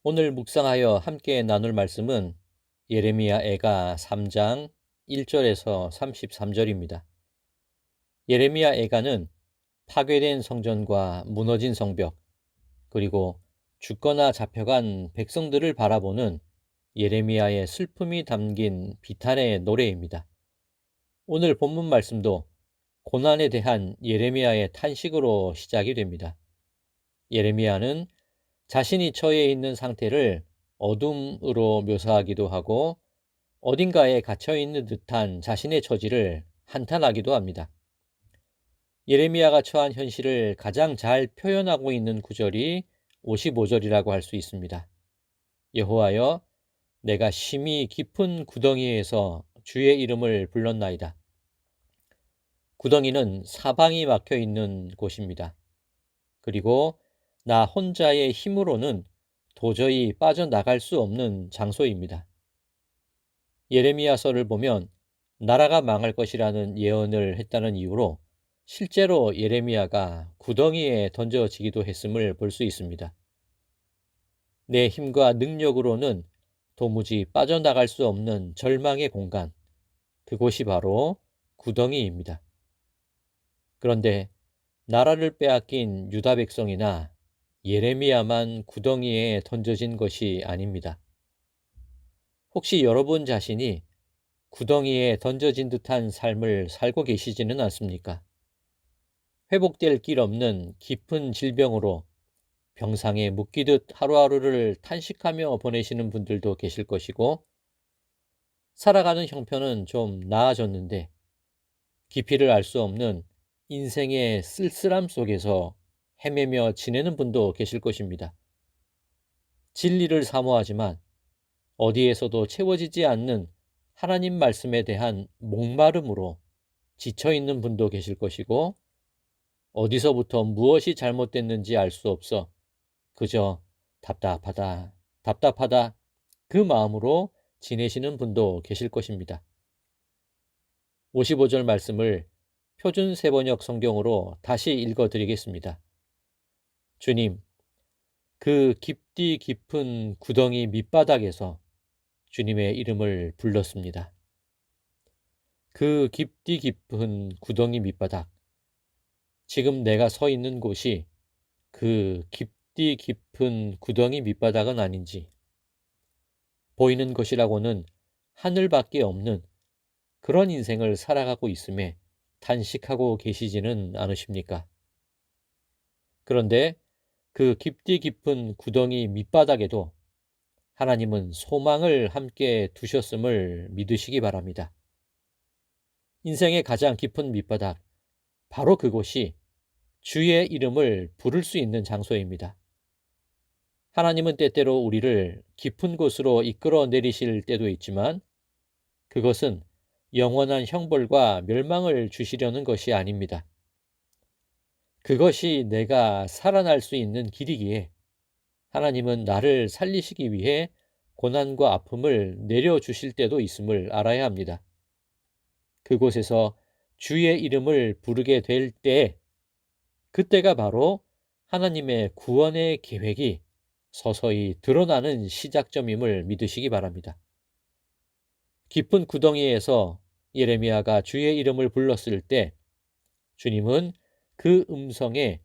오늘 묵상하여 함께 나눌 말씀은 예레미야 애가 3장 1절에서 33절입니다. 예레미야 애가는 파괴된 성전과 무너진 성벽, 그리고 죽거나 잡혀간 백성들을 바라보는 예레미야의 슬픔이 담긴 비탄의 노래입니다. 오늘 본문 말씀도 고난에 대한 예레미야의 탄식으로 시작이 됩니다. 예레미야는 자신이 처해 있는 상태를 어둠으로 묘사하기도 하고 어딘가에 갇혀 있는 듯한 자신의 처지를 한탄하기도 합니다. 예레미야가 처한 현실을 가장 잘 표현하고 있는 구절이 55절이라고 할 수 있습니다. 여호와여, 내가 심히 깊은 구덩이에서 주의 이름을 불렀나이다. 구덩이는 사방이 막혀 있는 곳입니다. 그리고 나 혼자의 힘으로는 도저히 빠져나갈 수 없는 장소입니다. 예레미야서를 보면 나라가 망할 것이라는 예언을 했다는 이유로 실제로 예레미야가 구덩이에 던져지기도 했음을 볼 수 있습니다. 내 힘과 능력으로는 도무지 빠져나갈 수 없는 절망의 공간, 그곳이 바로 구덩이입니다. 그런데 나라를 빼앗긴 유다 백성이나 예레미야만 구덩이에 던져진 것이 아닙니다. 혹시 여러분 자신이 구덩이에 던져진 듯한 삶을 살고 계시지는 않습니까? 회복될 길 없는 깊은 질병으로 병상에 묶이듯 하루하루를 탄식하며 보내시는 분들도 계실 것이고, 살아가는 형편은 좀 나아졌는데 깊이를 알 수 없는 인생의 쓸쓸함 속에서 헤매며 지내는 분도 계실 것입니다. 진리를 사모하지만 어디에서도 채워지지 않는 하나님 말씀에 대한 목마름으로 지쳐있는 분도 계실 것이고, 어디서부터 무엇이 잘못됐는지 알 수 없어 그저 답답하다, 답답하다 그 마음으로 지내시는 분도 계실 것입니다. 55절 말씀을 표준 세번역 성경으로 다시 읽어드리겠습니다. 주님, 그 깊디 깊은 구덩이 밑바닥에서 주님의 이름을 불렀습니다. 그 깊디 깊은 구덩이 밑바닥, 지금 내가 서 있는 곳이 그 깊디 깊은 구덩이 밑바닥은 아닌지, 보이는 것이라고는 하늘밖에 없는 그런 인생을 살아가고 있음에 탄식하고 계시지는 않으십니까? 그런데 그 깊디 깊은 구덩이 밑바닥에도 하나님은 소망을 함께 두셨음을 믿으시기 바랍니다. 인생의 가장 깊은 밑바닥, 바로 그곳이 주의 이름을 부를 수 있는 장소입니다. 하나님은 때때로 우리를 깊은 곳으로 이끌어 내리실 때도 있지만 그것은 영원한 형벌과 멸망을 주시려는 것이 아닙니다. 그것이 내가 살아날 수 있는 길이기에 하나님은 나를 살리시기 위해 고난과 아픔을 내려주실 때도 있음을 알아야 합니다. 그곳에서 주의 이름을 부르게 될 때, 그때가 바로 하나님의 구원의 계획이 서서히 드러나는 시작점임을 믿으시기 바랍니다. 깊은 구덩이에서 예레미야가 주의 이름을 불렀을 때 주님은 그 음성에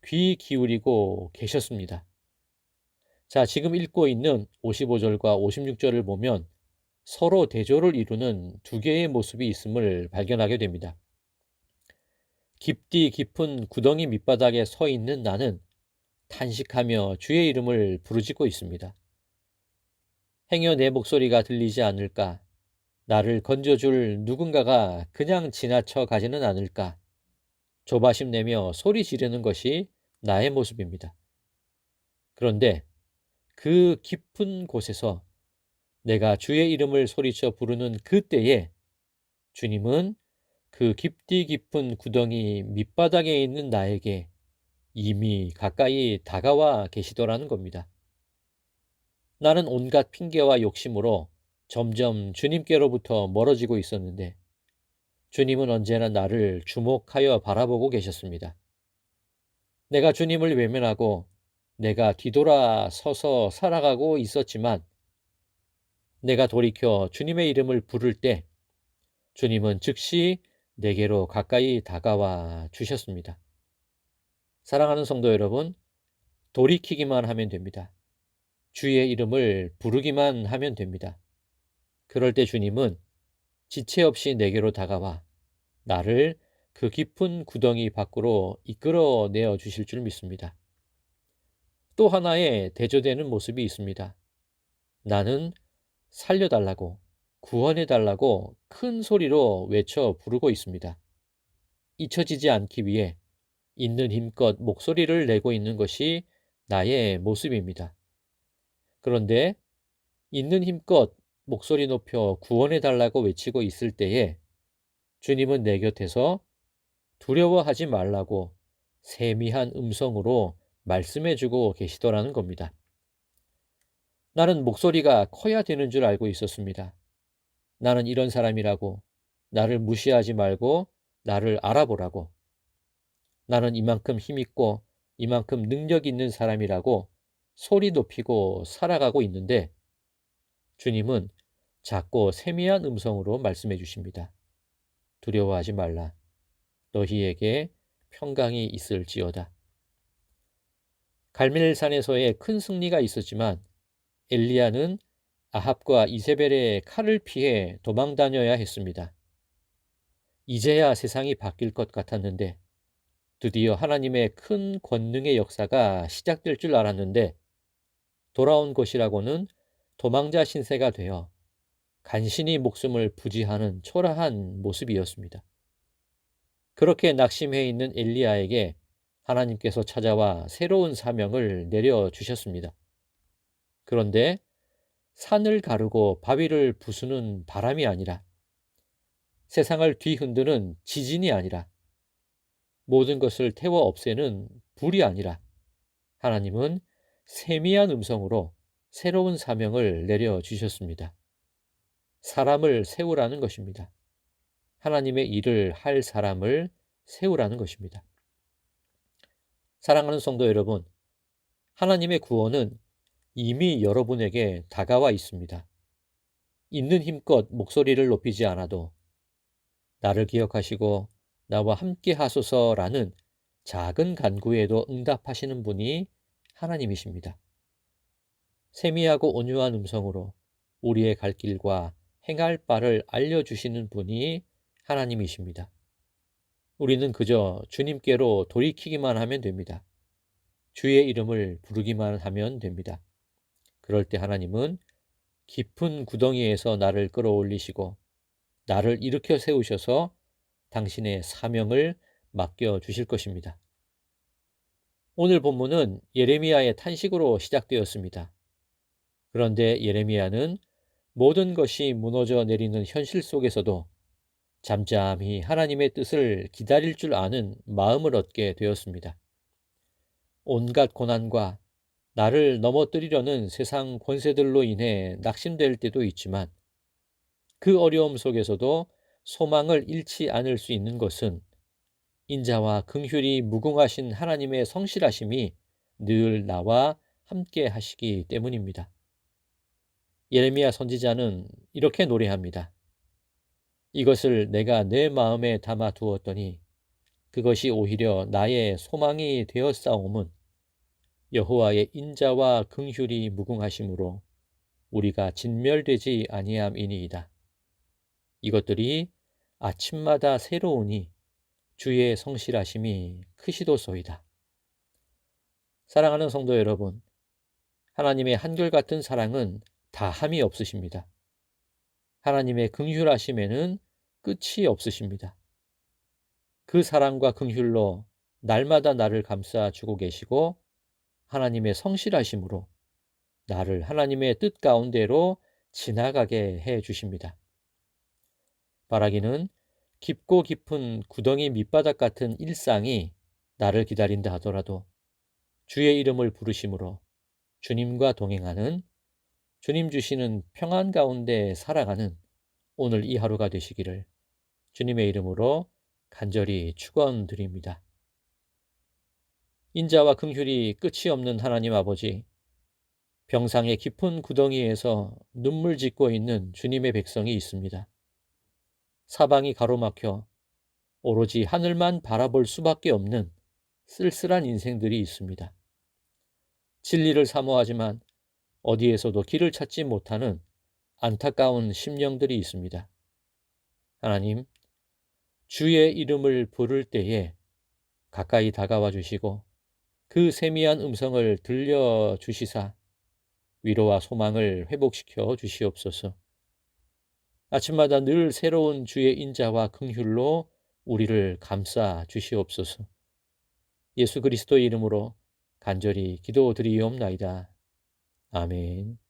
귀 기울이고 계셨습니다. 자, 지금 읽고 있는 55절과 56절을 보면 서로 대조를 이루는 두 개의 모습이 있음을 발견하게 됩니다. 깊디 깊은 구덩이 밑바닥에 서 있는 나는 탄식하며 주의 이름을 부르짖고 있습니다. 행여 내 목소리가 들리지 않을까? 나를 건져줄 누군가가 그냥 지나쳐 가지는 않을까? 조바심 내며 소리 지르는 것이 나의 모습입니다. 그런데 그 깊은 곳에서 내가 주의 이름을 소리쳐 부르는 그때에 주님은 그 깊디 깊은 구덩이 밑바닥에 있는 나에게 이미 가까이 다가와 계시더라는 겁니다. 나는 온갖 핑계와 욕심으로 점점 주님께로부터 멀어지고 있었는데 주님은 언제나 나를 주목하여 바라보고 계셨습니다. 내가 주님을 외면하고 내가 뒤돌아 서서 살아가고 있었지만 내가 돌이켜 주님의 이름을 부를 때 주님은 즉시 내게로 가까이 다가와 주셨습니다. 사랑하는 성도 여러분, 돌이키기만 하면 됩니다. 주의 이름을 부르기만 하면 됩니다. 그럴 때 주님은 지체 없이 내게로 다가와 나를 그 깊은 구덩이 밖으로 이끌어내어 주실 줄 믿습니다. 또 하나의 대조되는 모습이 있습니다. 나는 살려달라고, 구원해달라고 큰 소리로 외쳐 부르고 있습니다. 잊혀지지 않기 위해 있는 힘껏 목소리를 내고 있는 것이 나의 모습입니다. 그런데 있는 힘껏 목소리 높여 구원해달라고 외치고 있을 때에 주님은 내 곁에서 두려워하지 말라고 세미한 음성으로 말씀해주고 계시더라는 겁니다. 나는 목소리가 커야 되는 줄 알고 있었습니다. 나는 이런 사람이라고, 나를 무시하지 말고 나를 알아보라고, 나는 이만큼 힘있고 이만큼 능력 있는 사람이라고 소리 높이고 살아가고 있는데 주님은 작고 세미한 음성으로 말씀해 주십니다. 두려워하지 말라. 너희에게 평강이 있을지어다. 갈멜산에서의 큰 승리가 있었지만 엘리야는 아합과 이세벨의 칼을 피해 도망 다녀야 했습니다. 이제야 세상이 바뀔 것 같았는데 드디어 하나님의 큰 권능의 역사가 시작될 줄 알았는데 돌아온 것이라고는 도망자 신세가 되어 간신히 목숨을 부지하는 초라한 모습이었습니다. 그렇게 낙심해 있는 엘리야에게 하나님께서 찾아와 새로운 사명을 내려주셨습니다. 그런데 산을 가르고 바위를 부수는 바람이 아니라 세상을 뒤흔드는 지진이 아니라 모든 것을 태워 없애는 불이 아니라 하나님은 세미한 음성으로 새로운 사명을 내려주셨습니다. 사람을 세우라는 것입니다. 하나님의 일을 할 사람을 세우라는 것입니다. 사랑하는 성도 여러분, 하나님의 구원은 이미 여러분에게 다가와 있습니다. 있는 힘껏 목소리를 높이지 않아도 나를 기억하시고 나와 함께 하소서라는 작은 간구에도 응답하시는 분이 하나님이십니다. 세미하고 온유한 음성으로 우리의 갈 길과 행할 바를 알려주시는 분이 하나님이십니다. 우리는 그저 주님께로 돌이키기만 하면 됩니다. 주의 이름을 부르기만 하면 됩니다. 그럴 때 하나님은 깊은 구덩이에서 나를 끌어올리시고 나를 일으켜 세우셔서 당신의 사명을 맡겨주실 것입니다. 오늘 본문은 예레미야의 탄식으로 시작되었습니다. 그런데 예레미야는 모든 것이 무너져 내리는 현실 속에서도 잠잠히 하나님의 뜻을 기다릴 줄 아는 마음을 얻게 되었습니다. 온갖 고난과 나를 넘어뜨리려는 세상 권세들로 인해 낙심될 때도 있지만 그 어려움 속에서도 소망을 잃지 않을 수 있는 것은 인자와 긍휼이 무궁하신 하나님의 성실하심이 늘 나와 함께 하시기 때문입니다. 예레미야 선지자는 이렇게 노래합니다. 이것을 내가 내 마음에 담아 두었더니 그것이 오히려 나의 소망이 되었사옴은 여호와의 인자와 긍휼이 무궁하심으로 우리가 진멸되지 아니함이니이다. 이것들이 아침마다 새로우니 주의 성실하심이 크시도소이다. 사랑하는 성도 여러분, 하나님의 한결같은 사랑은 다함이 없으십니다. 하나님의 긍휼하심에는 끝이 없으십니다. 그 사랑과 긍휼로 날마다 나를 감싸주고 계시고 하나님의 성실하심으로 나를 하나님의 뜻 가운데로 지나가게 해 주십니다. 바라기는 깊고 깊은 구덩이 밑바닥 같은 일상이 나를 기다린다 하더라도 주의 이름을 부르심으로 주님과 동행하는, 주님 주시는 평안 가운데 살아가는 오늘 이 하루가 되시기를 주님의 이름으로 간절히 축원드립니다. 인자와 긍휼이 끝이 없는 하나님 아버지, 병상의 깊은 구덩이에서 눈물 짓고 있는 주님의 백성이 있습니다. 사방이 가로막혀 오로지 하늘만 바라볼 수밖에 없는 쓸쓸한 인생들이 있습니다. 진리를 사모하지만 어디에서도 길을 찾지 못하는 안타까운 심령들이 있습니다. 하나님, 주의 이름을 부를 때에 가까이 다가와 주시고 그 세미한 음성을 들려주시사 위로와 소망을 회복시켜 주시옵소서. 아침마다 늘 새로운 주의 인자와 긍휼로 우리를 감싸 주시옵소서. 예수 그리스도의 이름으로 간절히 기도드리옵나이다. 아멘.